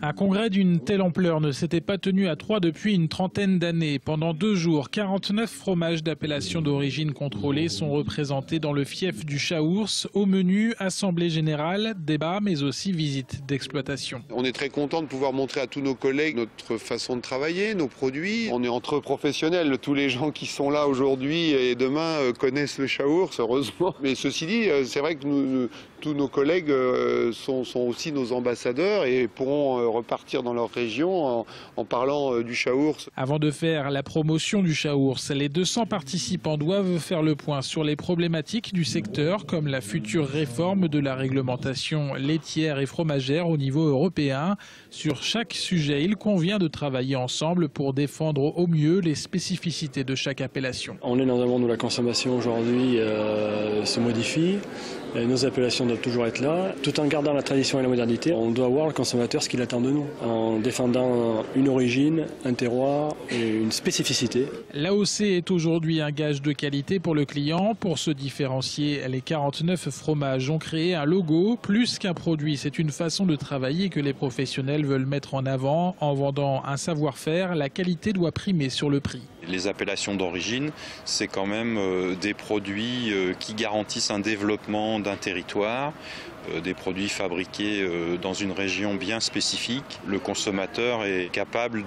Un congrès d'une telle ampleur ne s'était pas tenu à Troyes depuis une trentaine d'années. Pendant 2 jours, 49 fromages d'appellation d'origine contrôlée sont représentés dans le fief du Chaours. Au menu, assemblée générale, débat, mais aussi visite d'exploitation. On est très content de pouvoir montrer à tous nos collègues notre façon de travailler, nos produits. On est entre professionnels. Tous les gens qui sont là aujourd'hui et demain connaissent le Chaours, heureusement. Mais ceci dit, c'est vrai que tous nos collègues sont aussi nos ambassadeurs et pourront repartir dans leur région en parlant du Chaours. Avant de faire la promotion du Chaours, les 200 participants doivent faire le point sur les problématiques du secteur, comme la future réforme de la réglementation laitière et fromagère au niveau européen. Sur chaque sujet, il convient de travailler ensemble pour défendre au mieux les spécificités de chaque appellation. On est dans un monde où la consommation aujourd'hui se modifie. Nos appellations doivent toujours être là. Tout en gardant la tradition et la modernité, on doit voir le consommateur ce qu'il attend de nous, en défendant une origine, un terroir et une spécificité. L'AOC est aujourd'hui un gage de qualité pour le client. Pour se différencier, les 49 fromages ont créé un logo. Plus qu'un produit, c'est une façon de travailler que les professionnels veulent mettre en avant. En vendant un savoir-faire, la qualité doit primer sur le prix. Les appellations d'origine, c'est quand même des produits qui garantissent un développement d'un territoire, des produits fabriqués dans une région bien spécifique. Le consommateur est capable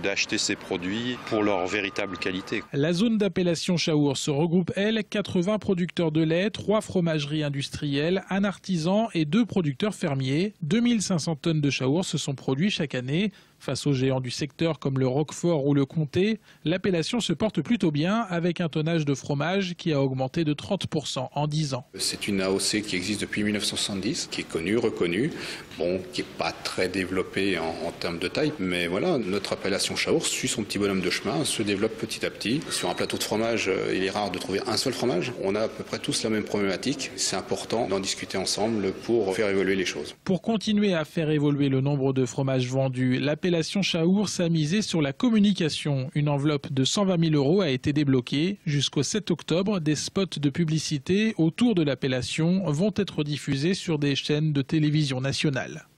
d'acheter ces produits pour leur véritable qualité. La zone d'appellation Chaours se regroupe, elle, 80 producteurs de lait, 3 fromageries industrielles, un artisan et 2 producteurs fermiers. 2500 tonnes de Chaours se sont produits chaque année. Face aux géants du secteur comme le Roquefort ou le Comté, l'appellation se porte plutôt bien avec un tonnage de fromage qui a augmenté de 30% en 10 ans. C'est une AOC qui existe depuis 1970, qui est connue, reconnue, qui n'est pas très développée en termes de taille. Mais voilà, notre appellation Chaours suit son petit bonhomme de chemin, se développe petit à petit. Sur un plateau de fromage, il est rare de trouver un seul fromage. On a à peu près tous la même problématique. C'est important d'en discuter ensemble pour faire évoluer les choses. Pour continuer à faire évoluer le nombre de fromages vendus, l'appellation Chaours a misé sur la communication. Une enveloppe de 120 000 € a été débloquée. Jusqu'au 7 octobre, des spots de publicité autour de l'appellation vont être diffusés sur des chaînes de télévision nationale.